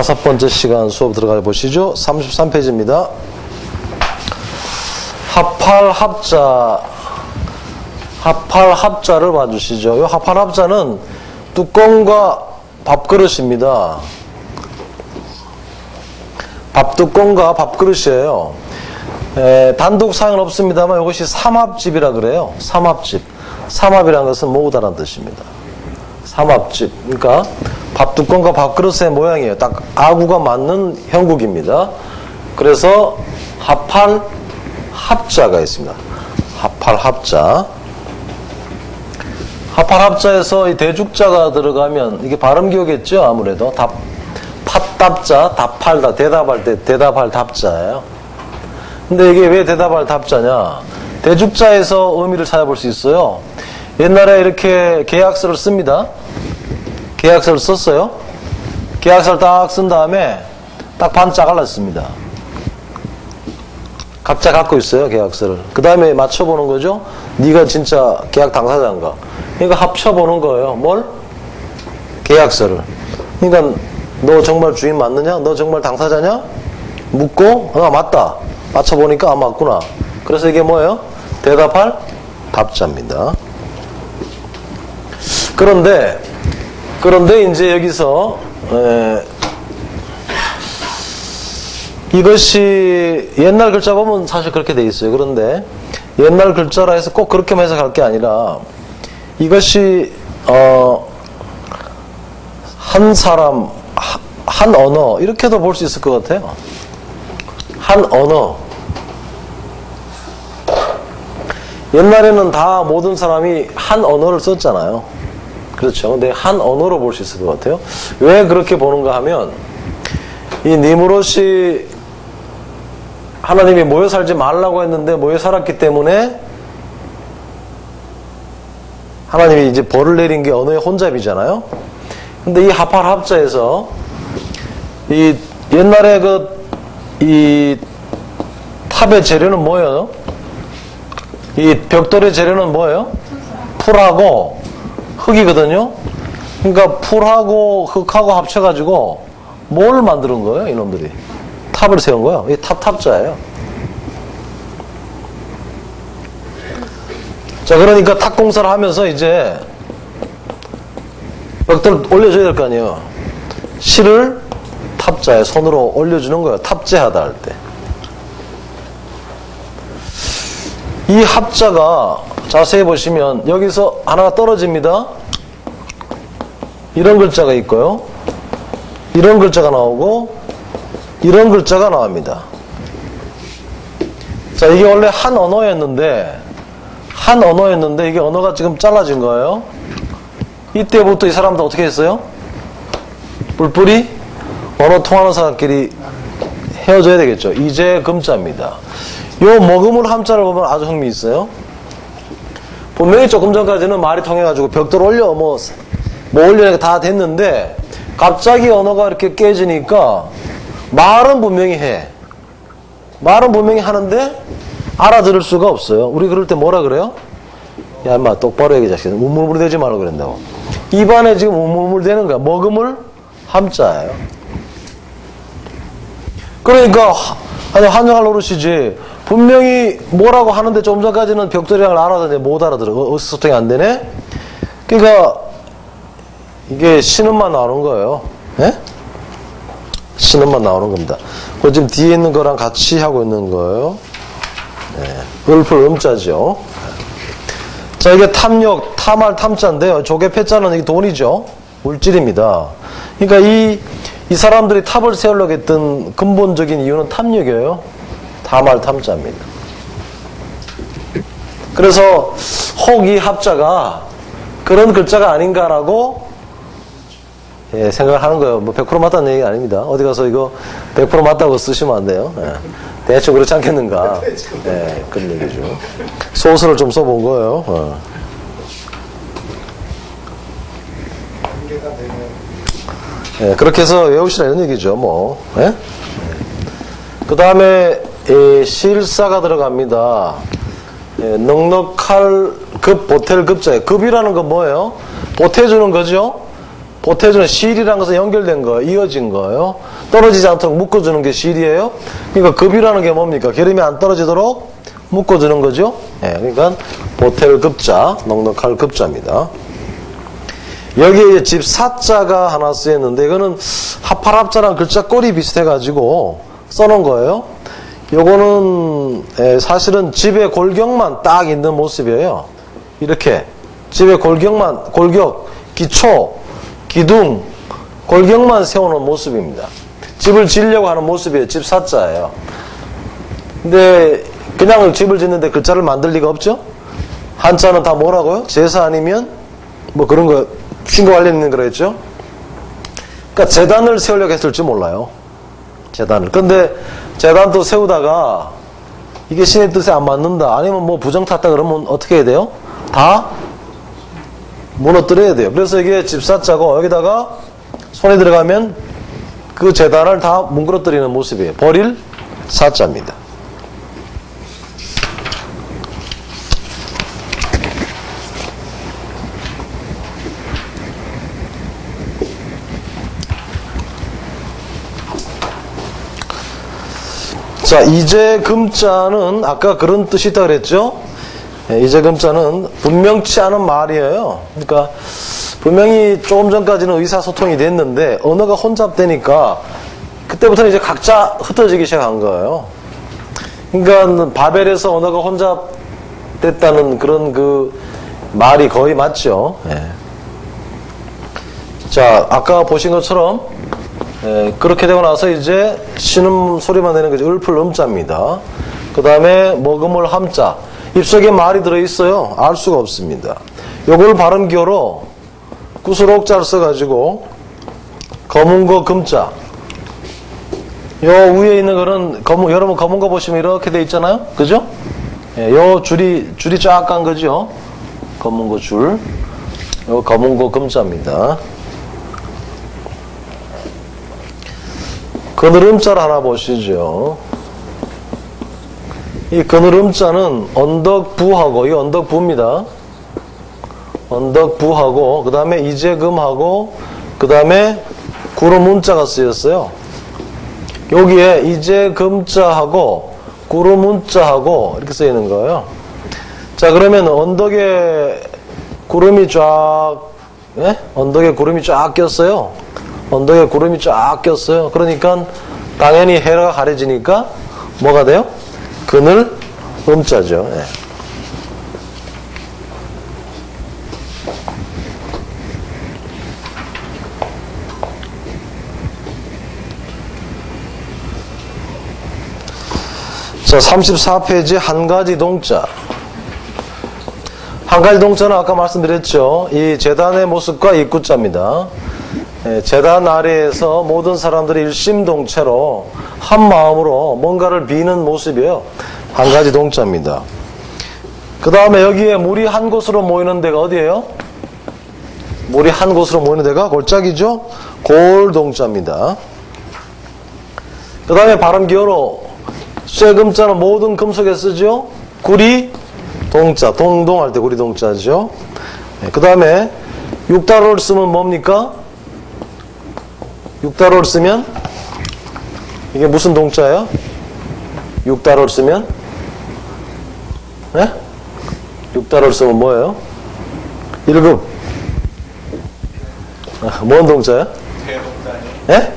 5번째 시간 수업 들어가 보시죠. 33페이지입니다. 합할 합자를 봐주시죠. 이 합할 합자는 뚜껑과 밥그릇입니다. 밥뚜껑과 밥그릇이에요. 단독 사용은 없습니다만 이것이 삼합집이라 그래요. 삼합집. 삼합이라는 것은 모으다라는 뜻입니다. 삼합집. 그러니까 밥뚜껑과 밥그릇의 모양이에요. 딱 아구가 맞는 형국입니다. 그래서 합할 합자가 있습니다. 합할 합자. 합할 합자에서 이 대죽자가 들어가면 이게 발음기호겠죠. 아무래도 팥답자, 답할다, 대답할 때 대답할 답자예요. 근데 이게 왜 대답할 답자냐? 대죽자에서 의미를 찾아볼 수 있어요. 옛날에 이렇게 계약서를 씁니다. 계약서를 썼어요. 계약서를 딱 쓴 다음에 딱 반짝 잘랐습니다. 각자 갖고 있어요, 계약서를. 그 다음에 맞춰보는 거죠. 네가 진짜 계약 당사자인가. 그러니까 합쳐보는 거예요. 뭘? 계약서를. 그러니까 너 정말 주인 맞느냐? 너 정말 당사자냐? 묻고 맞다. 맞춰보니까 맞구나. 그래서 이게 뭐예요? 대답할 답자입니다. 그런데 이제 여기서 이것이 옛날 글자 보면 사실 그렇게 돼 있어요. 그런데 옛날 글자라 해서 꼭 그렇게만 해석할 게 아니라 이것이 한 사람, 한 언어 이렇게도 볼 수 있을 것 같아요. 한 언어. 옛날에는 다 모든 사람이 한 언어를 썼잖아요. 그렇죠. 근데 한 언어로 볼 수 있을 것 같아요. 왜 그렇게 보는가 하면 이 니므롯이 하나님이 모여 살지 말라고 했는데 모여 살았기 때문에 하나님이 이제 벌을 내린 게 언어의 혼잡이잖아요. 근데 이 합할 합자에서 이 옛날에 이 탑의 재료는 뭐예요? 이 벽돌의 재료는 뭐예요? 풀하고 흙이거든요. 그러니까 풀하고 흙하고 합쳐가지고 뭘 만드는 거예요? 이놈들이 탑을 세운 거예요. 이게 탑자예요. 자, 그러니까 탑 공사를 하면서 이제 벽돌을 올려줘야 될 거 아니에요. 실을 탑자에 손으로 올려주는 거예요. 탑재하다 할 때. 이 합자가 자세히 보시면 여기서 하나가 떨어집니다. 이런 글자가 있고요. 이런 글자가 나오고 이런 글자가 나옵니다. 자, 이게 원래 한 언어였는데 이게 언어가 지금 잘라진 거예요. 이때부터 이 사람들 어떻게 했어요? 뿔뿔이 언어 통하는 사람끼리 헤어져야 되겠죠. 이제 금자입니다. 요 먹음을 함자를 보면 아주 흥미 있어요. 분명히 조금 전까지는 말이 통해가지고 벽돌 올려 뭐 올려내가 다 됐는데 갑자기 언어가 이렇게 깨지니까 말은 분명히 해. 말은 분명히 하는데 알아들을 수가 없어요. 우리 그럴 때 뭐라 그래요? 야, 인마 똑바로 얘기해 자식아. 우물우물 대지 말라고 그랬다고. 입안에 지금 우물우물 대는 거야. 먹음을 함자예요. 그러니까 한정할 노릇이지. 분명히 뭐라고 하는데 조금 전까지는 벽돌이랑 알아듣는데 못 알아들어. 의사소통이 안 되네? 그러니까 이게 신음만 나오는 거예요. 예? 신음만 나오는 겁니다. 그 지금 뒤에 있는 거랑 같이 하고 있는 거예요. 네. 을풀 음자죠. 자, 이게 탐욕, 탐할 탐자인데요. 조개 패자는 이게 돈이죠. 물질입니다. 그러니까 이 사람들이 탑을 세우려고 했던 근본적인 이유는 탐욕이에요. 탐할 탐자입니다. 그래서 혹 이 합자가 그런 글자가 아닌가라고 생각을 하는 거예요. 뭐 100% 맞다는 얘기가 아닙니다. 어디 가서 이거 100% 맞다고 쓰시면 안 돼요. 대충 그렇지 않겠는가. 그런 얘기죠. 소설을 좀 써본 거예요. 그렇게 해서 외우시라 이런 얘기죠. 뭐. 그 다음에 실사가 들어갑니다. 넉넉할 급 보탤 급자예요. 급이라는 건 뭐예요? 보태주는 거죠. 보태주는 실이라는 것은 연결된 거예요. 이어진 거예요. 떨어지지 않도록 묶어주는 게 실이에요. 그러니까 급이라는 게 뭡니까? 기름이 안 떨어지도록 묶어주는 거죠. 예, 그러니까 보탤 급자, 넉넉할 급자입니다. 여기에 이제 집 사자가 하나 쓰였는데 이거는 하팔합자랑 글자 꼴이 비슷해가지고 써놓은 거예요. 요거는 사실은 집의 골격만 딱 있는 모습이에요. 이렇게 집의 골격만, 골격, 기초, 기둥, 골격만 세우는 모습입니다. 집을 지으려고 하는 모습이에요. 집 사자예요. 근데 그냥 집을 짓는데 글자를 만들 리가 없죠? 한자는 다 뭐라고요? 제사 아니면 뭐 그런 거 신고 관련 있는 거랬죠? 그러니까 재단을 세우려고 했을지 몰라요. 재단을. 근데 재단도 세우다가 이게 신의 뜻에 안 맞는다. 아니면 뭐 부정 탔다 그러면 어떻게 해야 돼요? 다 무너뜨려야 돼요. 그래서 이게 집사자고 여기다가 손에 들어가면 그 재단을 다 뭉그러뜨리는 모습이에요. 버릴 사자입니다. 자, 이제 금자는 아까 그런 뜻이 있다 그랬죠? 이제 금자는 분명치 않은 말이에요. 그러니까 분명히 조금 전까지는 의사소통이 됐는데 언어가 혼잡되니까 그때부터는 이제 각자 흩어지기 시작한 거예요. 그러니까 바벨에서 언어가 혼잡됐다는 그런 그 말이 거의 맞죠. 예. 자, 아까 보신 것처럼 그렇게 되고 나서 이제 신음 소리만 내는 거죠. 을풀 음자입니다. 그 다음에 먹음을 함자. 입속에 말이 들어있어요. 알 수가 없습니다. 요걸 발음 기호로 구슬옥자를 써가지고 검은 거 금자. 요 위에 있는 거는 여러분 검은 거 보시면 이렇게 돼 있잖아요. 그죠? 예, 요 줄이 쫙 간 거죠. 검은 거 줄. 요 검은 거 금자입니다. 그늘음자를 하나 보시죠. 이 그늘음자는 언덕부하고, 이 언덕부입니다. 언덕부하고, 그 다음에 이재금하고, 그 다음에 구름문자가 쓰였어요. 여기에 이재금자하고, 구름문자하고, 이렇게 쓰이는 거예요. 자, 그러면 언덕에 구름이 쫙, 예? 언덕에 구름이 쫙 꼈어요. 언덕에 구름이 쫙 꼈어요. 그러니까 당연히 해가 가려지니까 뭐가 돼요? 그늘 음자죠. 예. 자, 34페이지 한 가지 동자. 한 가지 동자는 아까 말씀드렸죠. 이 제단의 모습과 입구자입니다. 제단 아래에서 모든 사람들이 일심동체로 한 마음으로 뭔가를 비는 모습이에요. 한 가지 동자입니다. 그 다음에 여기에 물이 한 곳으로 모이는 데가 어디예요? 물이 한 곳으로 모이는 데가 골짜기죠? 골동자입니다. 그 다음에 발음 기호로 쇠금자는 모든 금속에 쓰죠? 구리 동자, 동동할 때 구리 동자죠. 그 다음에 육다로를 쓰면 뭡니까? 육다로를 쓰면 이게 무슨 동자예요? 육다로를 쓰면 네? 육다로를 쓰면 뭐예요? 1급 뭔 동자예요? 배 동자니? 네?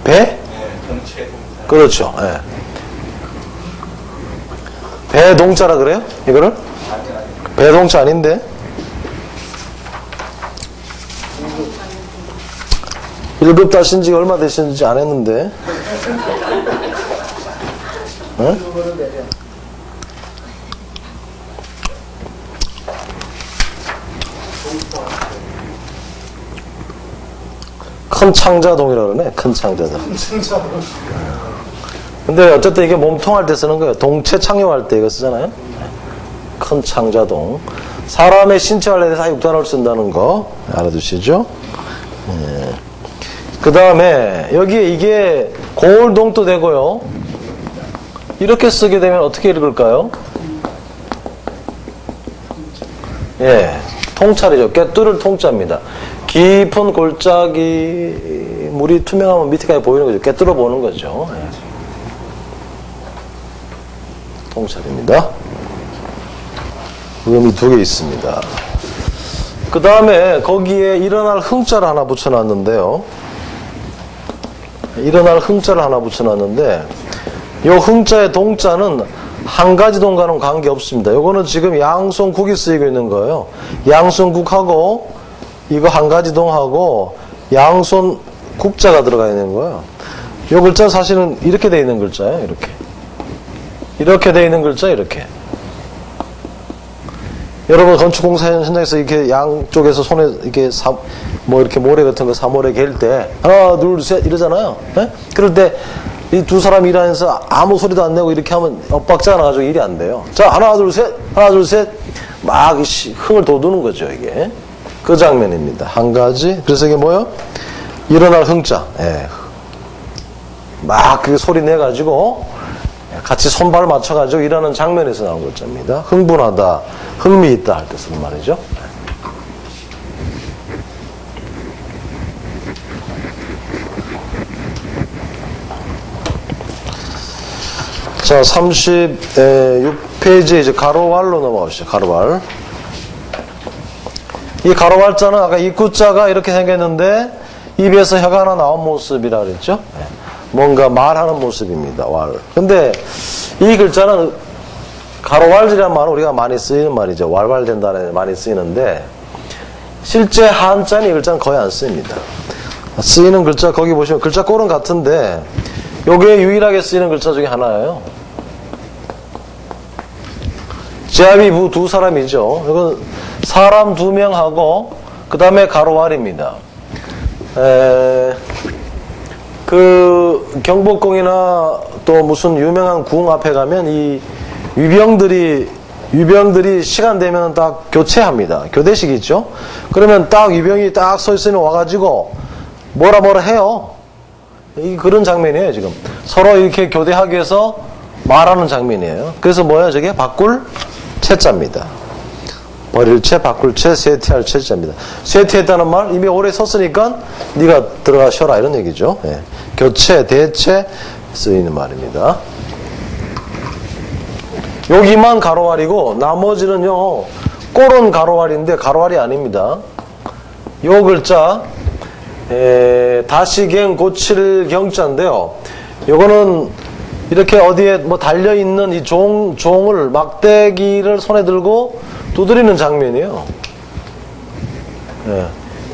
배? 네, 전체 동자. 그렇죠. 네. 배 동자라 그래요? 이거를? 아니. 배 동자 아닌데? 1급 다신 지가 얼마 되셨는지 안 했는데. 응? 큰 창자동이라고 그러네. 큰 창자동. 근데 어쨌든 이게 몸통할 때 쓰는 거예요. 동체 착용할 때 이거 쓰잖아요. 큰 창자동. 사람의 신체 관련해서 육단어를 쓴다는 거 알아두시죠. 예. 그 다음에 여기에 이게 고울동도 되고요. 이렇게 쓰게 되면 어떻게 읽을까요? 예, 통찰이죠. 꿰뚫을 통자입니다. 깊은 골짜기 물이 투명하면 밑에까지 보이는 거죠. 깨뚫어 보는 거죠. 예. 통찰입니다. 음이 두 개 있습니다. 그 다음에 거기에 일어날 흥자를 하나 붙여놨는데요. 일어날 흥자를 하나 붙여놨는데 이 흥자의 동자는 한 가지 동과는 관계없습니다. 요거는 지금 양손국이 쓰이고 있는 거예요. 양손국하고 이거 한 가지 동하고 양손국자가 들어가 있는 거예요. 요 글자는 사실은 이렇게 돼 있는 글자예요. 이렇게 돼 있는 글자 이렇게. 여러분 건축공사 현장에서 이렇게 양쪽에서 손에 이렇게 뭐 이렇게 모래 같은 거 사모래 갤 때 하나 둘 셋 이러잖아요. 네? 그럴 때 이 두 사람이 일하면서 아무 소리도 안 내고 이렇게 하면 엇박자가 나가지고 일이 안 돼요. 자 하나 둘 셋 막 흥을 돋우는 거죠 이게. 그 장면입니다. 한 가지. 그래서 이게 뭐요? 일어날 흥자. 예. 막 그 소리 내가지고 같이 손발 맞춰가지고 일하는 장면에서 나온 글자입니다. 흥분하다, 흥미있다 할 때 쓰는 말이죠. 자, 36페이지에 이제 가로왈로 넘어가시죠. 가로왈. 이 가로왈자는 아까 입구자가 이렇게 생겼는데 입에서 혀가 하나 나온 모습이라 그랬죠. 뭔가 말하는 모습입니다. 왈. 근데 이 글자는 가로왈이라는 말은 우리가 많이 쓰이는 말이죠. 왈왈된다는 많이 쓰이는데 실제 한자는 이 글자는 거의 안 쓰입니다. 쓰이는 글자 거기 보시면 글자 꼴은 같은데 요게 유일하게 쓰이는 글자 중에 하나예요. 제압이 두 사람이죠. 이건 사람 두 명하고 그 다음에 가로왈입니다. 그 경복궁이나 또 무슨 유명한 궁 앞에 가면 이 위병들이 시간 되면 딱 교체합니다. 교대식 있죠. 그러면 딱 위병이 딱 서 있으면 와가지고 뭐라 해요. 그런 장면이에요 지금. 서로 이렇게 교대하기 위해서 말하는 장면이에요. 그래서 뭐야 저게 바꿀 채자입니다. 버릴 채, 바꿀 채, 쇠퇴할 채자입니다. 쇠퇴했다는 말 이미 오래 섰으니까 네가 들어가 쉬어라 이런 얘기죠. 예. 교체, 대체 쓰이는 말입니다. 여기만 가로왈이고 나머지는요 꼴은 가로왈인데 가로왈이 아닙니다. 요 글자 다시갱 고칠 경자인데요. 요거는 이렇게 어디에 뭐 달려있는 이 종을 막대기를 손에 들고 두드리는 장면이에요. 예.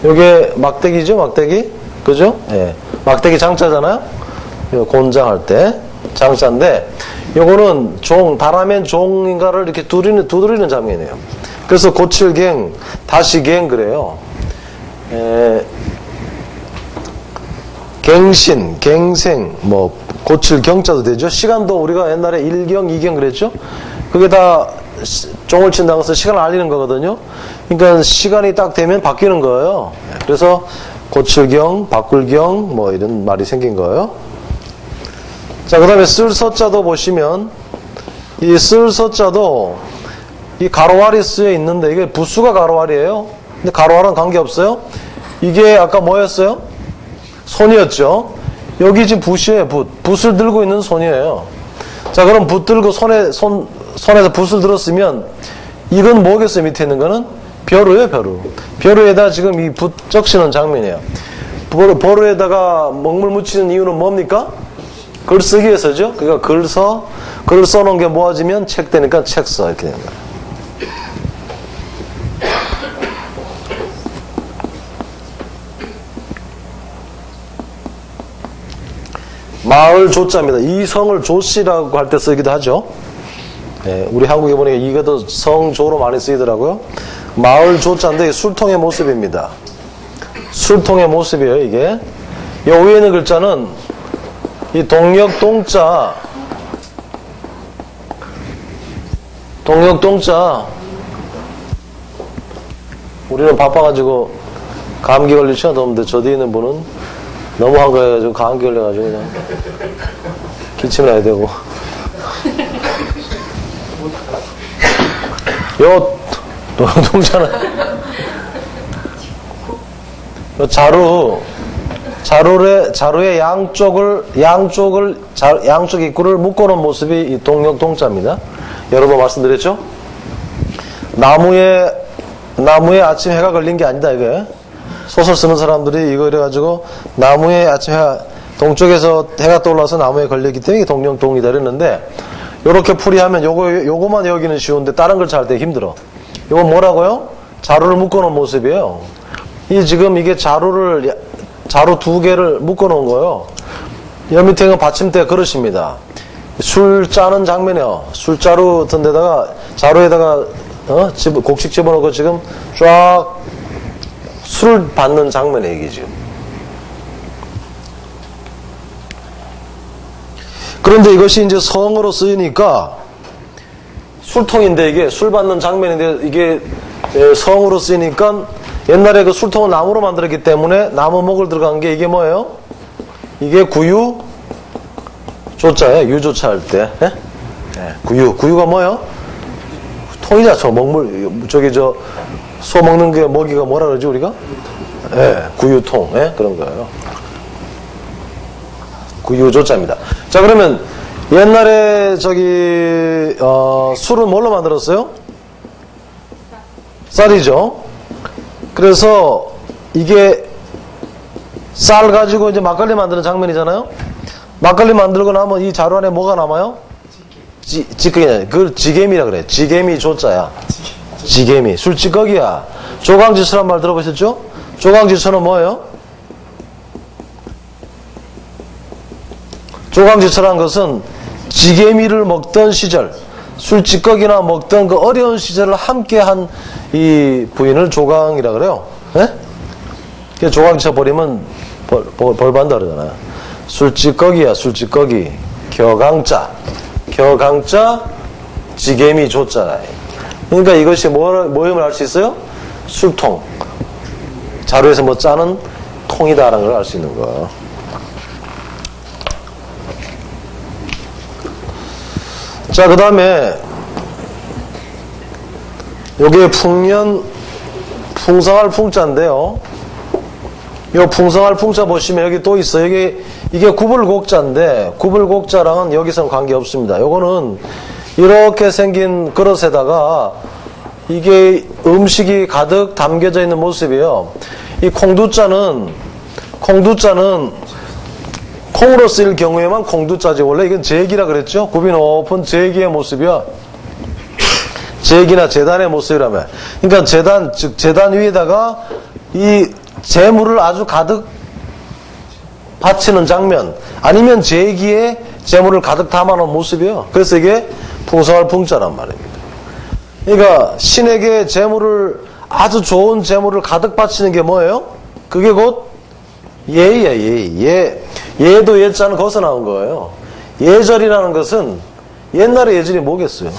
요게 막대기죠, 막대기? 그죠? 예. 막대기 장자잖아요? 곤장할 때 장자인데 요거는 다라면 종인가를 이렇게 두드리는 장면이에요. 그래서 고칠갱, 다시갱 그래요. 갱신, 갱생, 뭐 고칠 경자도 되죠. 시간도 우리가 옛날에 1경, 2경 그랬죠. 그게 다 종을 친다고 해서 시간을 알리는 거거든요. 그러니까 시간이 딱 되면 바뀌는 거예요. 그래서 고칠경, 바꿀경 뭐 이런 말이 생긴 거예요. 자, 그 다음에 쓸서자도 보시면 이 쓸서자도 이 가로왈이 쓰여 있는데 이게 부수가 가로왈이에요. 근데 가로왈은 관계없어요. 이게 아까 뭐였어요? 손이었죠. 여기 지금 붓이에요. 붓을 들고 있는 손이에요. 자, 그럼 붓 들고 손에서 붓을 들었으면 이건 뭐겠어요? 밑에 있는 거는 벼루예요. 벼루에다 지금 이 붓 적시는 장면이에요. 벼루에다가 먹물 묻히는 이유는 뭡니까? 글 쓰기 위해서죠. 그러니까 글을 써놓은 게 모아지면 책 되니까 책 써 이렇게 되는 거예요. 마을 조자입니다. 이성을 조씨라고 할 때 쓰기도 하죠. 예, 우리 한국에 보니까 이것도 성조로 많이 쓰이더라고요. 마을 조자인데 술통의 모습입니다. 술통의 모습이에요, 이게. 이 위에 있는 글자는 이 동력동자, 우리는 바빠가지고 감기 걸릴 시간도 없는데 저 뒤에 있는 분은 너무 한가해가지고 감기 걸려가지고 그냥 기침을 해야 되고 요 동자는 자루의 양쪽 입구를 묶어놓은 모습이 이 동력 동자입니다. 여러 번 말씀드렸죠? 나무에 아침 해가 걸린 게 아니다, 이게. 소설 쓰는 사람들이 이거 이래가지고, 나무에 아침 해가, 동쪽에서 해가 떠올라서 나무에 걸렸기 때문에 이게 동력동이다 이랬는데, 요렇게 풀이하면 요거만 여기는 쉬운데, 다른 걸 찾을 때 힘들어. 요건 뭐라고요? 자루를 묶어놓은 모습이에요. 지금 이게 자루 2개를 묶어놓은 거예요. 여 밑에 있는 받침대 그릇입니다. 술 짜는 장면이요. 술자루 같은 데다가, 자루에다가, 곡식 집어넣고 지금 쫙 술을 받는 장면이에요, 이게 지금. 그런데 이것이 이제 성으로 쓰이니까, 술통인데 이게 술 받는 장면인데 이게 성으로 쓰이니까 옛날에 그 술통은 나무로 만들었기 때문에 나무목을 들어간 게 이게 뭐예요? 이게 구유 조자예요. 유조차 할 때. 구유가 뭐예요? 통이자. 소 먹는 게 먹이가 뭐라 그러지 우리가? 구유통. 그런 거예요. 구유조자입니다. 자, 그러면 옛날에 술은 뭘로 만들었어요? 쌀이죠. 그래서 이게 쌀 가지고 이제 막걸리 만드는 장면이잖아요. 막걸리 만들고 나면 이 자루 안에 뭐가 남아요? 찌꺼기. 그걸 지게미라 그래. 지게미 조자야. 지게미. 술찌꺼기야. 조강지수란 말 들어보셨죠? 조강지수는 뭐예요? 조강지수란 것은 지게미를 먹던 시절, 술찌꺼기나 먹던 그 어려운 시절을 함께 한 이 부인을 조강이라 그래요. 조강지수 버리면 벌 받는다 그러잖아요. 술찌꺼기야, 술찌꺼기. 겨강자, 지게미 조자라. 그러니까 이것이 뭐임을 알 수 있어요? 술통. 자루에서 뭐 짜는 통이다라는 걸 알 수 있는 거예요. 자, 그 다음에 요게 풍성할 풍자인데요. 요 풍성할 풍자 보시면 여기 또 있어요. 이게 구불곡자인데, 구불곡자랑은 여기서는 관계없습니다. 요거는 이렇게 생긴 그릇에다가 이게 음식이 가득 담겨져 있는 모습이에요. 이 콩두자는 콩으로 쓰일 경우에만 콩두자지. 원래 이건 제기라 그랬죠? 굽이 높은 제기의 모습이야. 제기나 제단의 모습이라면. 그러니까 제단 위에다가 이 재물을 아주 가득 바치는 장면, 아니면 제기에 재물을 가득 담아놓은 모습이에요. 그래서 이게 풍성할 풍자란 말입니다. 그러니까 신에게 아주 좋은 재물을 가득 바치는 게 뭐예요? 그게 곧 예의야. 예도 예자는 거기서 나온 거예요. 예절이라는 것은 옛날에 예절이 뭐겠어요?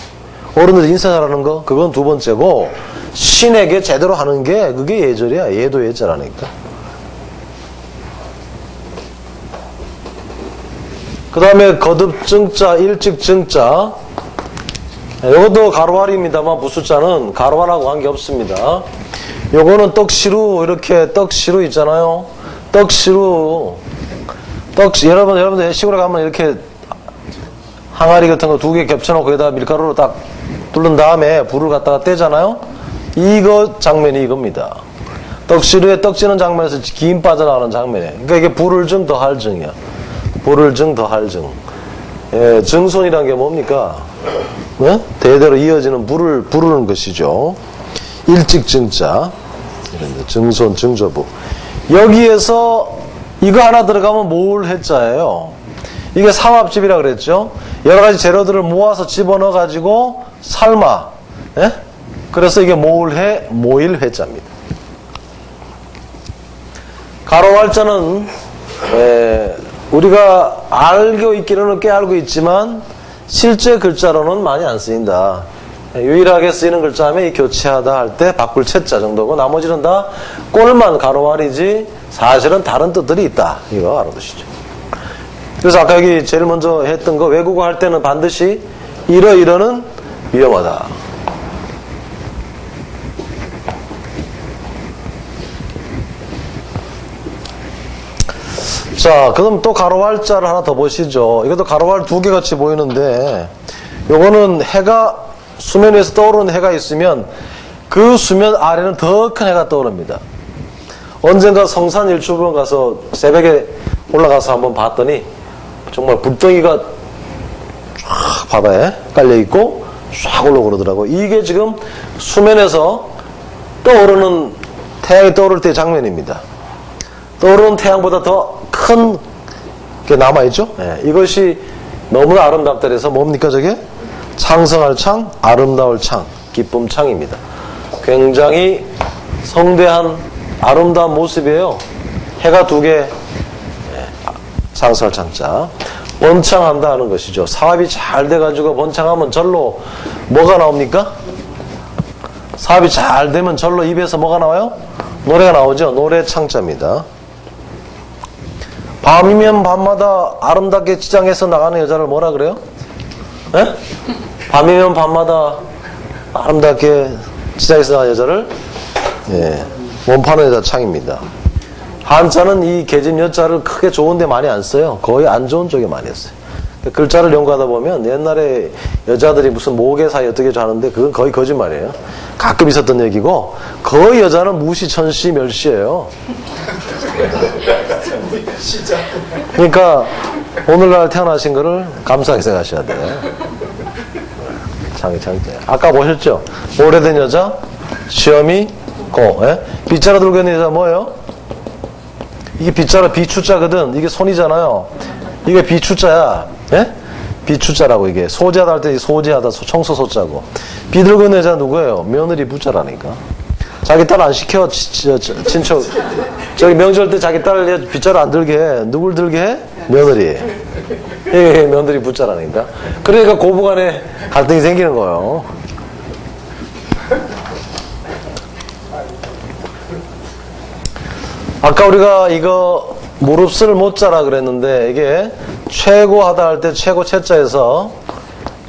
어른들 인사하라는 거, 그건 두 번째고, 신에게 제대로 하는 게 그게 예절이야. 예도 예자라니까. 그 다음에 거듭증자, 일찍증자. 이것도 가로알입니다만 부수자는 가로알하고 관계없습니다. 요거는 떡시루, 이렇게 떡시루 있잖아요. 떡시루. 여러분들 시골에 가면 이렇게 항아리 같은 거 2개 겹쳐놓고 거기다 밀가루로 딱 뚫는 다음에 불을 갖다가 떼잖아요. 이거 장면이 이겁니다. 떡시루에 떡지는 장면에서 김 빠져나가는 장면이에요. 그러니까 이게 불을증 더할 증이야. 불을증 더할 증. 증손이란 게 뭡니까? 대대로 이어지는 불을 부르는 것이죠. 일찍증자. 증손, 증조부. 여기에서 이거 하나 들어가면 모을해자예요. 이게 삼합집이라 그랬죠. 여러 가지 재료들을 모아서 집어넣어 가지고 삶아. 그래서 이게 모일해자입니다. 가로왈자는 우리가 알고 있기로는 꽤 알고 있지만 실제 글자로는 많이 안 쓰인다. 유일하게 쓰이는 글자 하면 이 교체하다 할 때 바꿀 채자 정도고, 나머지는 다 꼴만 가로왈이지 사실은 다른 뜻들이 있다. 이거 알아두시죠. 그래서 아까 여기 제일 먼저 했던 거, 외국어 할 때는 반드시 이러이러는 위험하다. 자, 그럼 또 가로왈자를 하나 더 보시죠. 이것도 가로왈 두 개 같이 보이는데, 요거는 해가, 수면 위에서 떠오르는 해가 있으면, 그 수면 아래는 더 큰 해가 떠오릅니다. 언젠가 성산 일출봉 가서 새벽에 올라가서 한번 봤더니, 정말 불덩이가 쫙 바다에 깔려있고, 쫙 올라오고 그러더라고요. 이게 지금 수면에서 떠오르는, 태양이 떠오를 때의 장면입니다. 떠오르는 태양보다 더 큰 게 남아있죠? 예, 이것이 너무나 아름답다 그래서 뭡니까 저게? 창성할 창, 아름다울 창, 기쁨 창입니다. 굉장히 성대한 아름다운 모습이에요. 해가 두 개, 창성할 창자. 번창한다 하는 것이죠. 사업이 잘 돼가지고 번창하면 절로 뭐가 나옵니까? 사업이 잘 되면 절로 입에서 뭐가 나와요? 노래가 나오죠. 노래 창자입니다. 밤이면 밤마다 아름답게 지장해서 나가는 여자를 뭐라 그래요? 에? 밤이면 밤마다 아름답게 지장해서 나가는 여자를 원파는 여자 창입니다. 한자는 이 계집 여자를 크게 좋은데 많이 안 써요. 거의 안 좋은 쪽에 많이 써요. 글자를 연구하다 보면 옛날에 여자들이 무슨 모계 사이 어떻게 하는데 그건 거의 거짓말이에요. 가끔 있었던 얘기고 거의 여자는 무시, 천시, 멸시예요. 그러니까 오늘날 태어나신 거를 감사하게 생각하셔야 돼요. 창이. 아까 보셨죠? 오래된 여자, 시험이 고. 빗자루 들고 있는 여자 뭐예요? 이게 빗자루 비추자거든. 이게 손이잖아요. 이게 비추자야. 비추자라고 이게. 소지하다 할 때 소지하다 청소 소자고. 비 들고 있는 여자 누구예요? 며느리 부자라니까. 자기 딸 안 시켜. 친척. 저기 명절 때 자기 딸 빗자루 안 들게 해. 누굴 들게 해? 며느리. 예, 며느리 부자라니까. 그러니까 고부간에 갈등이 생기는 거예요. 아까 우리가 이거 무릎을 못 자라 그랬는데 이게 최고하다 할 때 최고 채자에서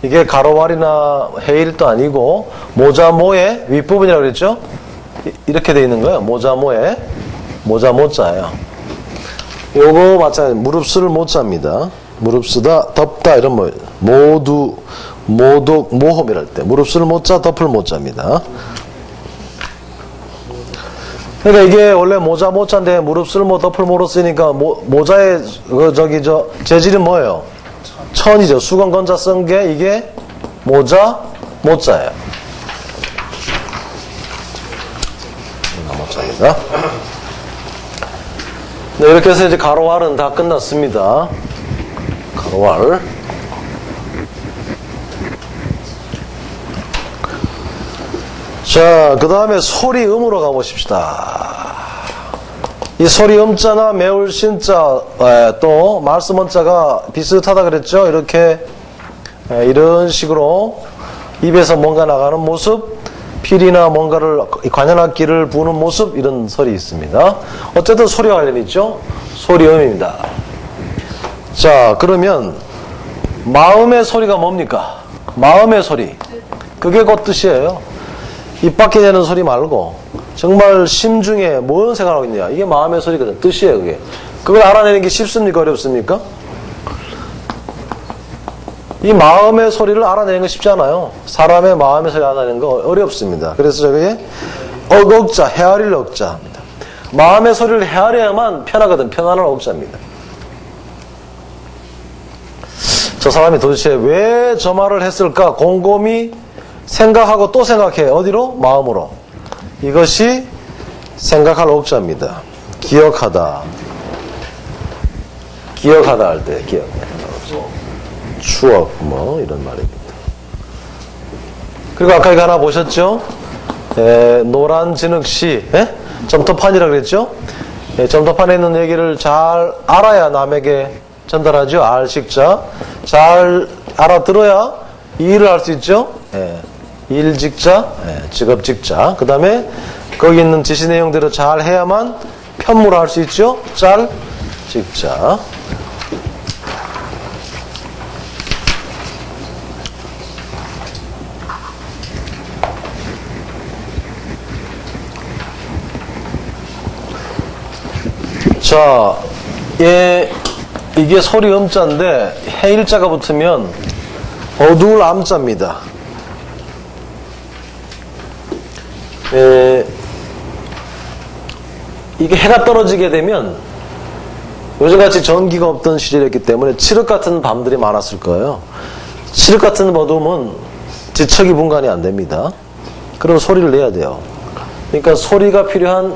이게 가로왈이나 해일도 아니고 모자모의 윗부분이라고 그랬죠? 이렇게 돼 있는 거예요. 모자모의 모자모자예요. 요거 마찬가지 무릎을 못 잡니다. 무릎 쓰다 덮다 이런 뭐 모두 모독 모험이랄 때 무릎을 못 자 덮을 못 잡니다. 그러니까 이게 원래 모자 모자인데 무릎을 못 덮을 못으로 쓰니까 모자의 재질은 뭐예요? 천이죠. 수건 건자 쓴 게 이게 모자 모자예요. 모자입니다. 네, 이렇게 해서 이제 가로왈은 다 끝났습니다. 가로왈. 자, 그 다음에 소리음으로 가보십시다. 이 소리음자나 매울 신자, 또 말씀 원자가 비슷하다 그랬죠? 이렇게, 이런 식으로 입에서 뭔가 나가는 모습, 필이나 뭔가를, 관현악기를 부는 모습, 이런 설이 있습니다. 어쨌든 소리와 관련이 있죠? 소리음입니다. 자, 그러면, 마음의 소리가 뭡니까? 마음의 소리. 그게 곧 뜻이에요. 입 밖에 내는 소리 말고 정말 심중에 뭔 생각하고 있냐 이게 마음의 소리거든. 뜻이에요. 그게. 그걸 알아내는 게 쉽습니까? 어렵습니까? 이 마음의 소리를 알아내는 건 쉽지 않아요. 사람의 마음의 소리 알아내는 거 어렵습니다. 그래서 저게 억자, 헤아릴 억자입니다. 마음의 소리를 헤아려야만 편하거든. 편안한 억자입니다. 저 사람이 도대체 왜 저 말을 했을까 곰곰이 생각하고 또 생각해. 어디로? 마음으로. 이것이 생각할 억자입니다. 기억하다. 기억하다 할 때 기억. 추억 뭐 이런 말입니다. 그리고 아까 이거 하나 보셨죠? 노란 진흙시 점토판이라고 그랬죠? 점토판에 있는 얘기를 잘 알아야 남에게 전달하죠. 알식자. 잘 알아들어야 이 일을 할 수 있죠. 일직자, 직업직자. 그 다음에 거기 있는 지시 내용대로 잘 해야만 편무를 할 수 있죠. 짤직자. 자, 예, 이게 소리 음자인데 해일자가 붙으면 어두울 암자입니다. 예, 이게 해가 떨어지게 되면 요즘같이 전기가 없던 시절이었기 때문에 칠흑 같은 밤들이 많았을 거예요. 칠흑 같은 어둠은 지척이 분간이 안 됩니다. 그럼 소리를 내야 돼요. 그러니까 소리가 필요한,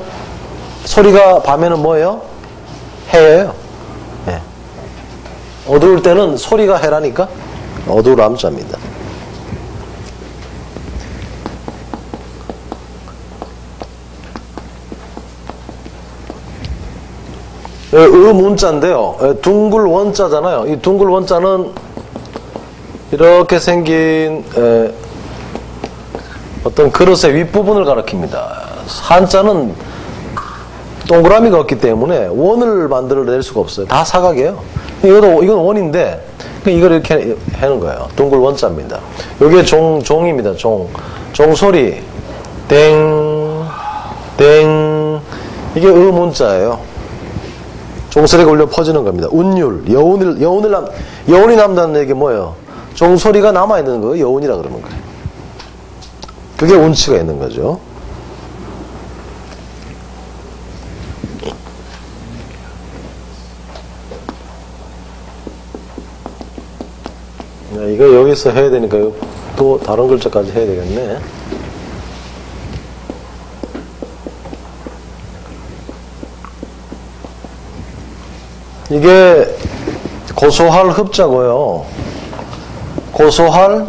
소리가 밤에는 뭐예요? 해예요. 예. 어두울 때는 소리가 해라니까 어두울 암자입니다. 의문자인데요. 둥글 원자잖아요. 이 둥글 원자는 이렇게 생긴 어떤 그릇의 윗부분을 가리킵니다. 한자는 동그라미가 없기 때문에 원을 만들어낼 수가 없어요. 다 사각이에요. 이건 원인데 이걸 이렇게 하는 거예요. 둥글 원자입니다. 이게 종입니다. 종소리 땡 땡 이게 의문자예요. 종소리가 울려 퍼지는 겁니다. 운율, 여운이 남다는 얘기 뭐예요? 종소리가 남아있는 거 여운이라 그러는 거예요. 그게 운치가 있는 거죠. 이거 여기서 해야 되니까 또 다른 글자까지 해야 되겠네. 이게 고소할 흡자고요. 고소할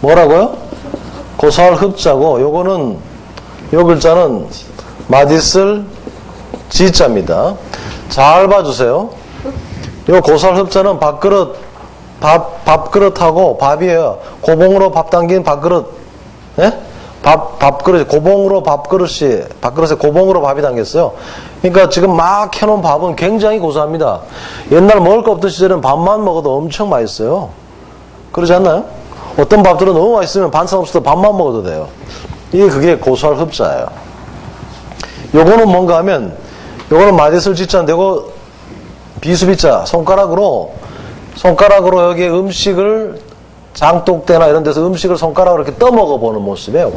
뭐라고요? 고소할 흡자고 요거는 요 글자는 마디쓸 지자입니다. 잘 봐주세요. 요 고소할 흡자는 밥그릇하고 밥이에요. 고봉으로 밥 담긴 밥그릇. 예? 밥그릇, 고봉으로 밥그릇에 고봉으로 밥이 담겼어요. 그러니까 지금 막 해놓은 밥은 굉장히 고소합니다. 옛날 먹을 거 없던 시절에는 밥만 먹어도 엄청 맛있어요. 그러지 않나요? 어떤 밥들은 너무 맛있으면 반찬 없어도 밥만 먹어도 돼요. 그게 고소할 흡자예요. 요거는 뭔가 하면, 요거는 마디쓸 지자인데, 요거 비수비자, 손가락으로 여기 음식을 장독대나 이런 데서 음식을 손가락으로 이렇게 떠먹어 보는 모습이에요.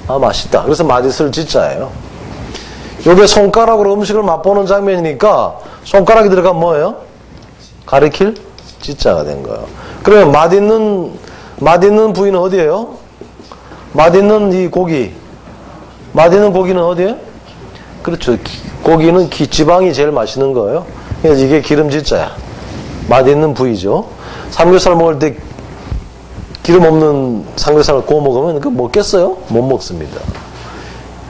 아, 맛있다. 그래서 마디쓸 지자예요. 요게 손가락으로 음식을 맛보는 장면이니까 손가락이 들어가면 뭐예요? 가리킬 지자가 된 거예요. 그러면 맛있는 부위는 어디예요? 맛있는 이 고기. 맛있는 고기는 어디예요? 그렇죠. 고기는 지방이 제일 맛있는 거예요. 그래서 이게 기름 지자야. 맛있는 부위죠. 삼겹살 먹을 때 기름 없는 삼겹살을 구워 먹으면 그거 먹겠어요? 못 먹습니다.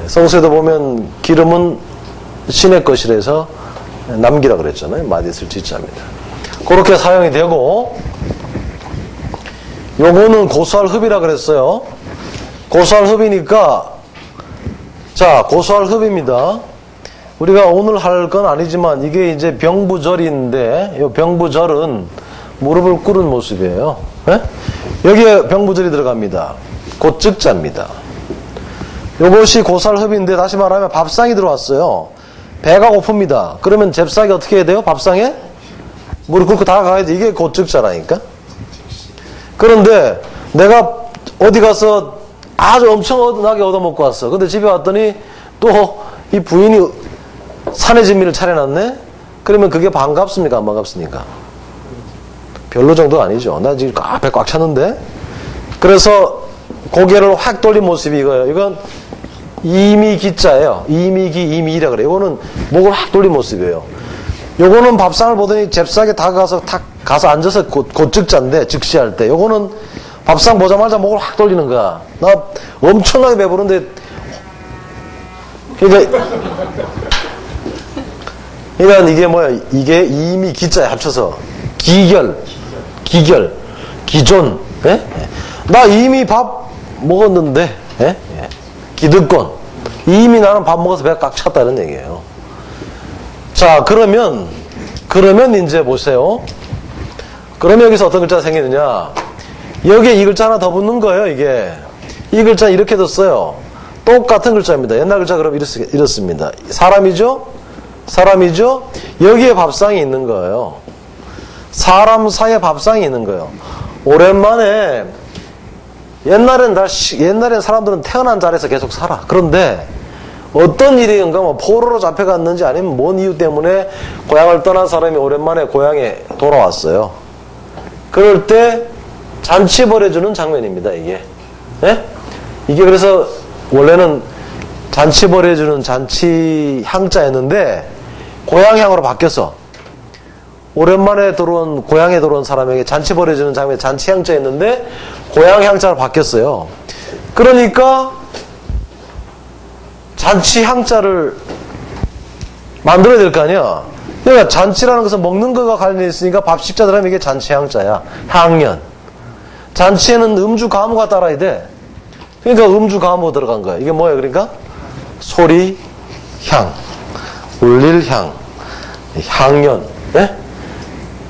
성서에도 보면 기름은 신의 것이라서 남기라 그랬잖아요. 맛있을 지자입니다. 그렇게 사용이 되고 요거는 고소할 흡이라 그랬어요. 고소할 흡이니까 자, 고소할 흡입니다. 우리가 오늘 할 건 아니지만 이게 이제 병부절인데 이 병부절은 무릎을 꿇은 모습이에요. 네? 여기에 병부절이 들어갑니다. 곧즉자입니다. 이것이 고소할흡인데 다시 말하면 밥상이 들어왔어요. 배가 고픕니다. 그러면 잽싸게 어떻게 해야 돼요? 밥상에 무릎 꿇고 다가가야 돼. 이게 곧즉자라니까. 그런데 내가 어디 가서 아주 엄청나게 얻어먹고 왔어. 근데 집에 왔더니 또 이 부인이 산의 진미를 차려놨네? 그러면 그게 반갑습니까? 안 반갑습니까? 별로 정도 아니죠. 나 지금 배 꽉 찼는데? 그래서 고개를 확 돌린 모습이 이거예요. 이건 이미기자예요. 이미기이미라 그래요. 이거는 목을 확 돌린 모습이에요. 요거는 밥상을 보더니 잽싸게 다가가서 탁 가서 앉아서 곧즉자인데 즉시할 때 요거는 밥상 보자마자 목을 확 돌리는 거야. 나 엄청나게 배부른데 그러니까 이게 뭐야? 이게 이미 기자에 합쳐서 기존. 예? 나 이미 밥 먹었는데 예? 기득권. 이미 나는 밥 먹어서 배가 꽉 찼다 이런 얘기예요. 자, 그러면 이제 보세요. 그러면 여기서 어떤 글자가 생기느냐? 여기에 이 글자 하나 더 붙는 거예요. 이게 이 글자 이렇게 뒀어요. 똑같은 글자입니다. 옛날 글자 그럼 이렇습니다. 사람이죠? 사람이죠? 여기에 밥상이 있는 거예요. 사람 사이에 밥상이 있는 거예요. 오랜만에 옛날엔 사람들은 태어난 자리에서 계속 살아. 그런데 어떤 일인가 뭐 포로로 잡혀갔는지 아니면 뭔 이유 때문에 고향을 떠난 사람이 오랜만에 고향에 돌아왔어요. 그럴 때 잔치 벌여주는 장면입니다. 이게. 예? 이게 그래서 원래는 잔치 벌여주는 잔치 향자였는데 고향향으로 바뀌었어. 오랜만에 고향에 들어온 사람에게 잔치 벌여주는 장면이 잔치 향자였는데 고향 향자로 바뀌었어요. 그러니까 잔치 향자를 만들어야 될 거 아니야. 그러니까 잔치라는 것은 먹는 거가 관련이 있으니까 밥식자 들어가면 이게 잔치 향자야. 향연. 잔치에는 음주 가무가 따라야 돼. 그러니까 음주 가무 들어간 거야. 이게 뭐예요? 그러니까 소리, 향, 울릴 향, 향연. 네?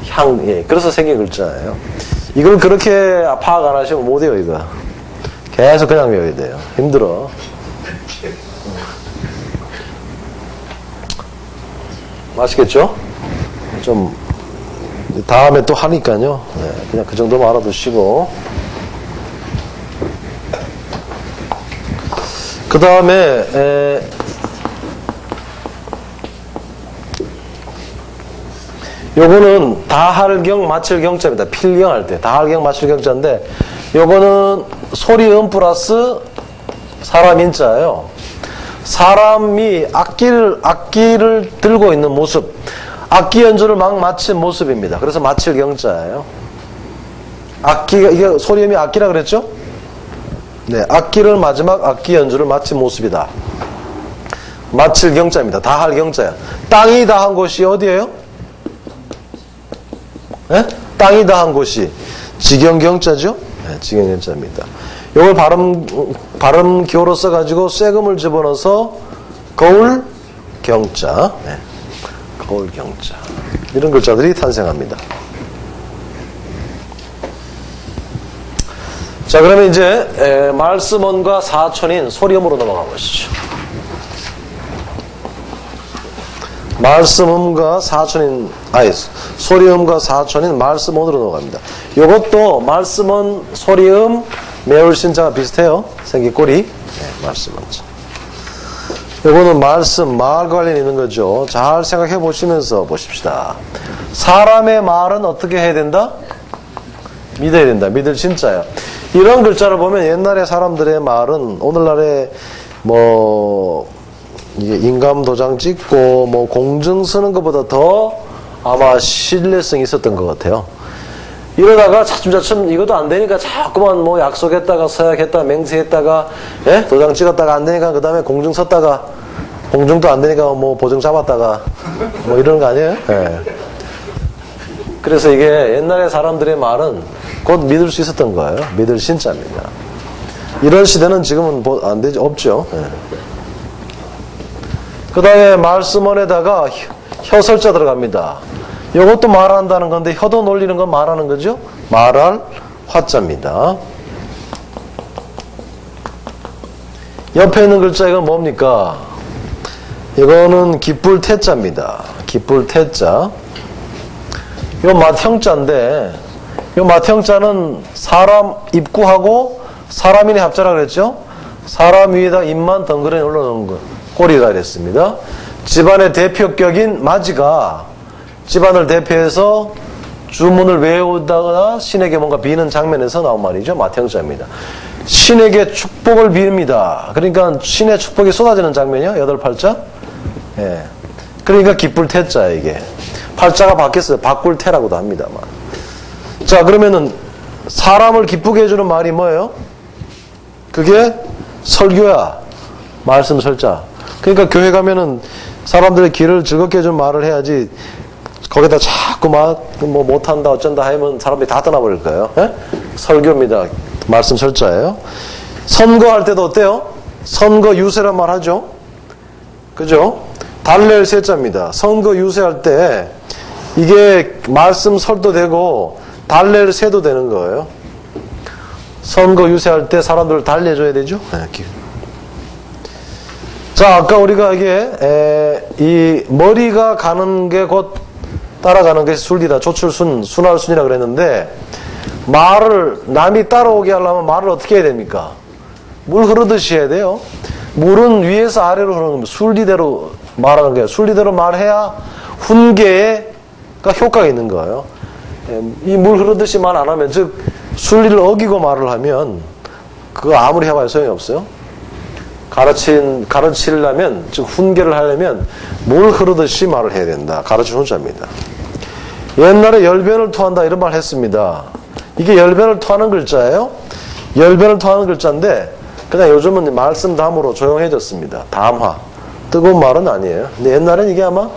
향, 예. 그래서 생긴 글자예요. 이걸 그렇게 파악 안 하시면 못해요, 이거. 계속 그냥 외워야 돼요. 힘들어. 맛있겠죠? 좀, 다음에 또 하니까요. 네, 그냥 그 정도만 알아두시고. 그 다음에, 요거는 다할경, 마칠경자입니다. 필경할 때. 다할경, 마칠경자인데, 요거는 소리음 플러스 사람 인자예요. 사람이 악기를 들고 있는 모습, 악기 연주를 막 마친 모습입니다. 그래서 마칠경자예요. 이게 소리음이 악기라 그랬죠? 네, 마지막 악기 연주를 마친 모습이다. 마칠경자입니다. 다할경자야. 땅이 다한 곳이 어디예요? 네? 땅이 다한 곳이 지경경자죠? 네, 지경경자입니다. 이걸 발음 기호로 써가지고 쇠금을 집어넣어서 거울경자. 네, 거울경자. 이런 글자들이 탄생합니다. 자, 그러면 이제 말씀원과 사촌인 소리음으로 넘어가 보시죠. 말씀음과 사촌인, 소리음과 사촌인 말씀원으로 넘어갑니다. 이것도 말씀원, 소리음, 매울신자가 비슷해요. 생긴 꼴이. 네, 말씀원자. 이거는 말 관련이 있는 거죠. 잘 생각해 보시면서 보십시다. 사람의 말은 어떻게 해야 된다? 믿어야 된다. 믿을 진짜야. 이런 글자를 보면 옛날에 사람들의 말은 오늘날에 이게 인감 도장 찍고 공증 쓰는 것보다 더 아마 신뢰성이 있었던 것 같아요. 이러다가 차츰 이것도 안 되니까 자꾸만 약속했다가 서약했다가 맹세했다가 도장 찍었다가 안 되니까 그 다음에 공증 썼다가 공증도 안 되니까 보증 잡았다가 이런 거 아니에요? 네. 그래서 이게 옛날에 사람들의 말은 곧 믿을 수 있었던 거예요. 믿을 신자입니다. 이런 시대는 지금은 안 되죠. 없죠. 네. 그 다음에 말씀원에다가 혀설자 들어갑니다. 이것도 말한다는 건데 혀도 놀리는 건 말하는 거죠. 말할 화자입니다. 옆에 있는 글자 이건 뭡니까? 이거는 기쁠 태자입니다. 기쁠 태자. 요 맏형자인데 요 맏형자는 사람 입구하고 사람인의 합자라 그랬죠. 사람 위에다 입만 덩그러니 올려놓은 거 꼬리라 그랬습니다. 집안의 대표격인 마지가 집안을 대표해서 주문을 외우다가 신에게 뭔가 비는 장면에서 나온 말이죠. 맏형자입니다. 신에게 축복을 빕니다. 그러니까 신의 축복이 쏟아지는 장면이요. 8팔자. 예. 그러니까 기쁠 태자야 이게. 팔자가 바뀌었어요. 바꿀 태라고도 합니다만. 자, 그러면은 사람을 기쁘게 해주는 말이 뭐예요? 그게 설교야. 말씀 설자. 그러니까 교회 가면은 사람들의 길을 즐겁게 해주는 말을 해야지 거기다 자꾸 못한다 어쩐다 하면 사람들이 다 떠나버릴 거예요. 예? 설교입니다. 말씀 설자예요. 선거할 때도 어때요? 선거 유세란 말 하죠. 그죠? 달랠 세자입니다. 선거 유세할 때 이게 말씀 설도 되고 달랠 세도 되는 거예요. 선거 유세할 때 사람들을 달래줘야 되죠. 네. 자, 아까 우리가 이 머리가 가는 게 곧 따라가는 것이 순리다. 조출순, 순할순이라 그랬는데, 말을, 남이 따라오게 하려면 말을 어떻게 해야 됩니까? 물 흐르듯이 해야 돼요. 물은 위에서 아래로 흐르는 겁니다. 순리대로 말하는 거예요. 순리대로 말해야 훈계가 효과가 있는 거예요. 이 물 흐르듯이 말 안 하면, 즉, 순리를 어기고 말을 하면, 그거 아무리 해봐야 소용이 없어요. 가르치려면, 즉, 훈계를 하려면, 물 흐르듯이 말을 해야 된다. 가르치는 훈자입니다. 옛날에 열변을 토한다, 이런 말 했습니다. 이게 열변을 토하는 글자예요. 열변을 토하는 글자인데, 그냥 요즘은 말씀 담으로 조용해졌습니다. 담화. 뜨거운 말은 아니에요. 근데 옛날엔 이게 아마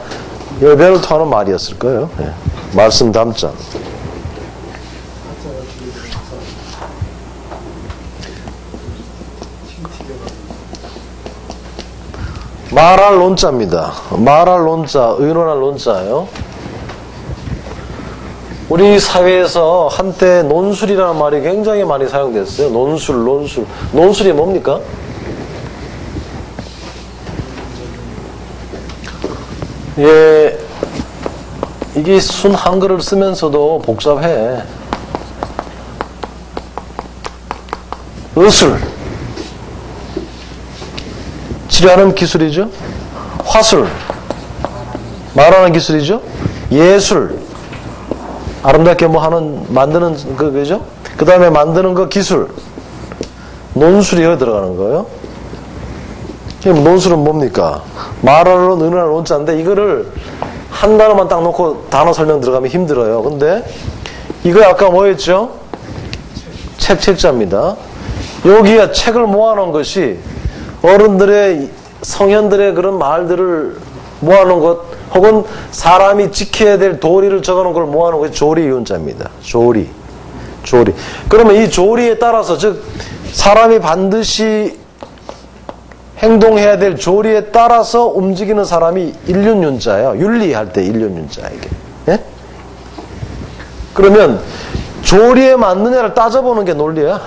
열변을 토하는 말이었을 거예요. 네. 말씀 담자. 말할 논자입니다. 말할 논자, 의논할 논자예요. 우리 사회에서 한때 논술이라는 말이 굉장히 많이 사용됐어요. 논술. 논술이 뭡니까? 예, 이게 순 한글을 쓰면서도 복잡해. 의술. 치료하는 기술이죠. 화술. 말하는 기술이죠. 예술. 아름답게 뭐 만드는 그죠? 그 다음에 만드는 거 기술. 논술이 여기 들어가는 거예요. 논술은 뭡니까? 말하는 의논할 논자인데 이거를 한 단어만 딱 놓고 단어 설명 들어가면 힘들어요. 근데 이거 아까 뭐였죠? 책자입니다. 여기에 책을 모아놓은 것이 어른들의 성현들의 그런 말들을 모아놓은 것 혹은 사람이 지켜야 될 도리를 적어놓은 걸 모아놓은 것이 조리이운자입니다. 조리. 그러면 이 조리에 따라서 즉 사람이 반드시 행동해야 될 조리에 따라서 움직이는 사람이 일륜윤자예요. 윤리할 때 일륜윤자 이게. 예? 그러면 조리에 맞느냐를 따져보는 게 논리야.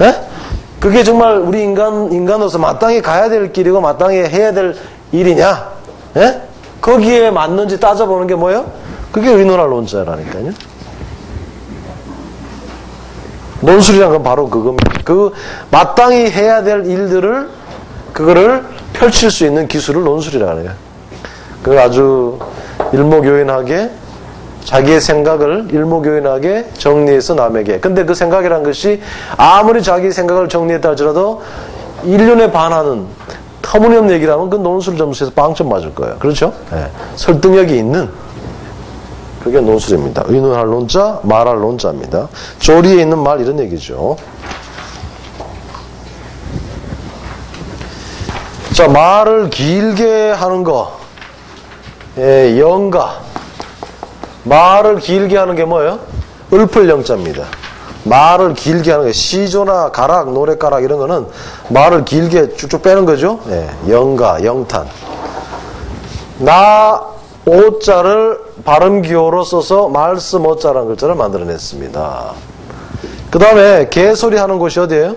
예? 그게 정말 우리 인간으로서 마땅히 가야 될 길이고 마땅히 해야 될 일이냐? 예? 거기에 맞는지 따져보는 게 뭐예요? 그게 의논할 논자라니까요. 논술이란 건 바로 그겁니다. 그 마땅히 해야 될 일들을 그거를 펼칠 수 있는 기술을 논술이라고 해요. 그 아주 일목요연하게 자기의 생각을 일목요연하게 정리해서 남에게. 근데 그 생각이란 것이 아무리 자기 생각을 정리했다 할지라도 일륜에 반하는 터무니없는 얘기라면 그 논술 점수에서 빵점 맞을 거예요. 그렇죠? 네. 설득력이 있는 그게 논술입니다. 의논할 논자, 말할 논자입니다. 조리에 있는 말 이런 얘기죠. 자, 말을 길게 하는 거. 예, 영가. 말을 길게 하는 게 뭐예요? 을풀영자입니다. 말을 길게 하는 게 시조나 가락, 노래가락 이런 거는 말을 길게 쭉쭉 빼는 거죠. 예, 영가, 영탄. 나 오자를 발음기호로 써서 말씀 오자라는 글자를 만들어냈습니다. 그 다음에 개소리 하는 곳이 어디예요?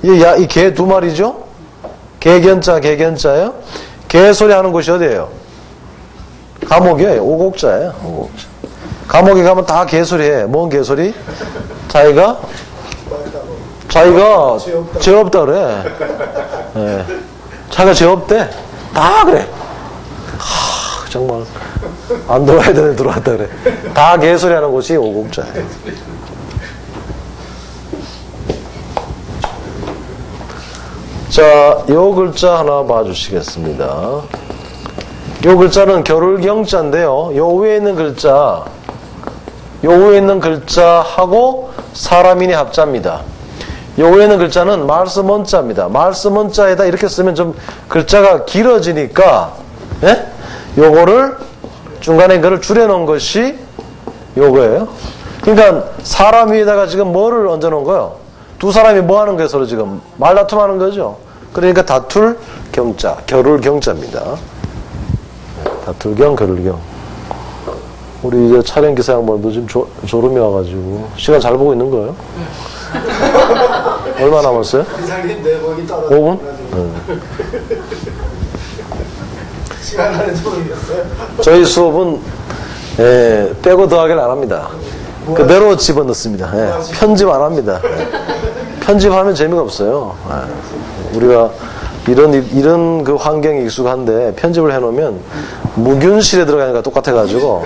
이 개 두 마리죠? 개견자예요? 개소리 하는 곳이 어디예요? 감옥이에요. 오곡자예요. 오곡자. 감옥에 가면 다 개소리 해. 뭔 개소리? 자기가 죄 없다 그래. 네. 자기가 죄 없대. 다 그래. 정말 안 들어와야 되는데 들어왔다 그래. 다 개소리 하는 곳이 오곡자예요. 자, 요 글자 하나 봐주시겠습니다. 요 글자는 겨룰경자인데요. 요 위에 있는 글자하고 사람인이 합자입니다. 요 위에 있는 글자는 말씀원자입니다. 말씀원자에다 이렇게 쓰면 좀 글자가 길어지니까, 예? 요거를 중간에 그걸 줄여놓은 것이 요거예요. 그러니까 사람 위에다가 지금 뭐를 얹어놓은 거예요? 두 사람이 뭐 하는 거예요? 서로 지금 말다툼하는 거죠. 그러니까 다툴 경자, 겨룰경자입니다. 다툴경, 겨룰경. 우리 이제 촬영 기사 양반도 지금 졸음이 와가지고 시간 잘 보고 있는 거예요? 얼마 남았어요? 이상님 내복이 떨어져. 5분? 시간 가는지 모르겠어요. 저희 수업은 빼고 더하기를 안 합니다. 그대로 집어넣습니다. 편집 안 합니다. 편집하면 재미가 없어요. 우리가 이런 그 환경에 익숙한데 편집을 해놓으면 무균실에 들어가니까 똑같아가지고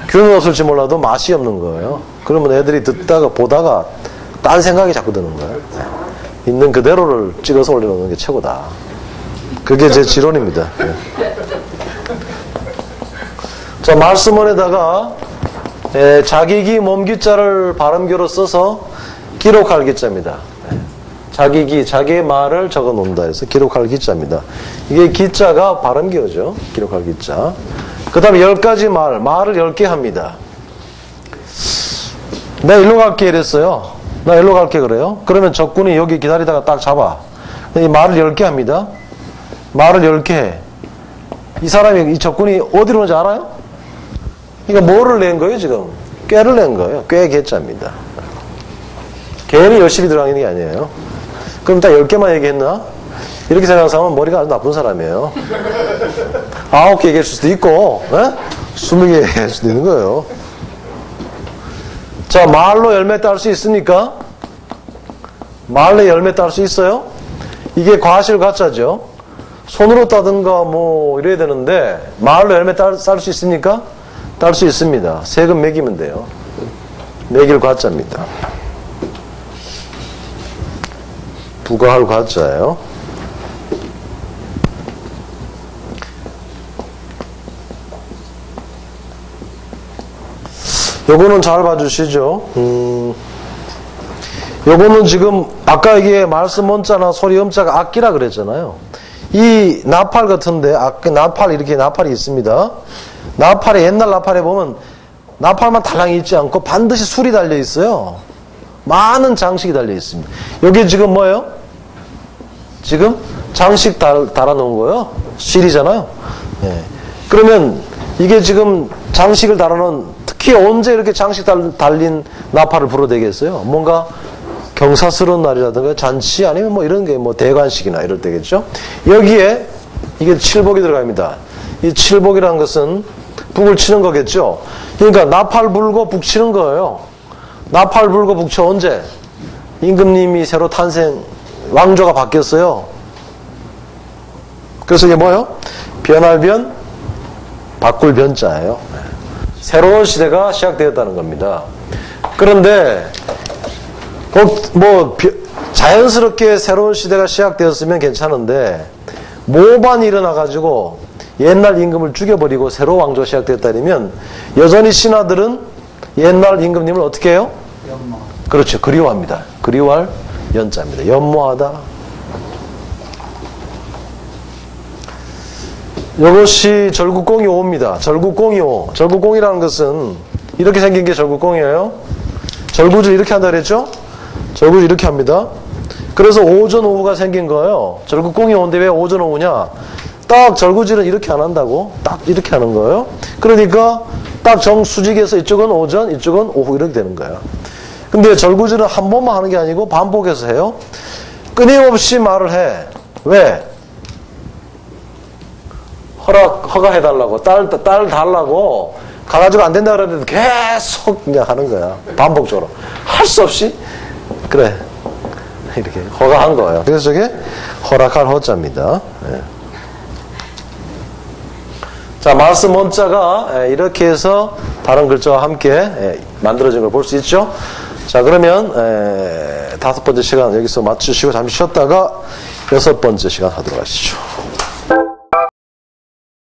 균은 없을지 몰라도 맛이 없는 거예요. 그러면 애들이 듣다가 보다가 딴 생각이 자꾸 드는 거예요. 있는 그대로를 찍어서 올려놓는 게 최고다. 그게 제 지론입니다. 자, 말씀원에다가 자기기 몸기자를 발음교로 써서 기록할 기자입니다. 자기기, 자기의 말을 적어 놓는다 해서 기록할 기자입니다. 이게 기자가 발음교죠. 기록할 기자. 그 다음에 10가지 말을 10개 합니다. 내가 일로 갈게 이랬어요. 나 일로 갈게 그래요. 그러면 적군이 여기 기다리다가 딱 잡아. 이 말을 10개 합니다. 말을 10개 해. 이 사람이, 이 적군이 어디로 오는지 알아요? 그러니까 뭐를 낸 거예요, 지금? 꾀를 낸 거예요. 꾀 개자입니다. 괜히 열심히 들어가는 게 아니에요. 그럼 딱 10개만 얘기했나? 이렇게 생각하는 사람은 머리가 아주 나쁜 사람이에요. 9개 얘기할 수도 있고, 20개 얘기할 수도 있는 거예요. 자, 말로 열매 딸 수 있습니까? 말로 열매 딸 수 있어요? 이게 과실 가짜죠. 손으로 따든가 뭐 이래야 되는데 말로 열매 딸 수 있습니까? 딸 수 있습니다. 세금 매기면 돼요. 매길 과자입니다. 부과할 과자예요. 요거는 잘 봐주시죠. 요거는 지금 아까 이게 말씀 원자나 소리 음자가 악기라 그랬잖아요. 이 나팔 같은데 나팔 이렇게 나팔이 있습니다. 나팔에 옛날 나팔에 보면 나팔만 달랑이 있지 않고 반드시 술이 달려 있어요. 많은 장식이 달려 있습니다. 여기 지금 뭐예요? 지금 장식 달아놓은 거예요. 실이잖아요. 네. 그러면 이게 지금 장식을 달아놓은 특히 언제 이렇게 장식 달린 나팔을 불어야 되겠어요? 뭔가 경사스러운 날이라든가 잔치 아니면 뭐 이런 게 뭐 대관식이나 이럴 때겠죠. 여기에 이게 칠복이 들어갑니다. 이 칠복이라는 것은 북을 치는 거겠죠. 그러니까 나팔 불고 북 치는 거예요. 나팔 불고 북 쳐 언제? 임금님이 새로 탄생 왕조가 바뀌었어요. 그래서 이게 뭐예요? 변할 변, 바꿀 변자예요. 새로운 시대가 시작되었다는 겁니다. 그런데 뭐 자연스럽게 새로운 시대가 시작되었으면 괜찮은데 모반이 일어나가지고 옛날 임금을 죽여버리고 새로운 왕조가 시작되었다면 여전히 신하들은 옛날 임금님을 어떻게 해요? 연마. 그렇죠. 그리워합니다. 그리워할 연자입니다. 연모하다. 이것이 절국공이 5입니다. 절국공이 5. 절국공이라는 것은 이렇게 생긴 게 절국공이에요. 절구질 이렇게 한다 그랬죠? 절구질 이렇게 합니다. 그래서 오전 오후가 생긴 거예요. 절국공이 5인데 왜 오전 오후냐? 딱 절구질은 이렇게 안 한다고 딱 이렇게 하는 거예요. 그러니까 딱 정수직에서 이쪽은 오전 이쪽은 오후 이렇게 되는 거예요. 근데 절구질은 한 번만 하는 게 아니고 반복해서 해요. 끊임없이 말을 해. 왜? 허가해달라고 딸 달라고 가가지고 안 된다 그러는데 계속 그냥 하는 거야. 반복적으로 할 수 없이 그래 이렇게 허가한 거예요. 그래서 저게 허락할 허자입니다. 예. 자, 말씀 원자가 이렇게 해서 다른 글자와 함께 만들어진 걸 볼 수 있죠. 자, 그러면 5번째 시간 여기서 마치시고 잠시 쉬었다가 6번째 시간 하도록 하시죠.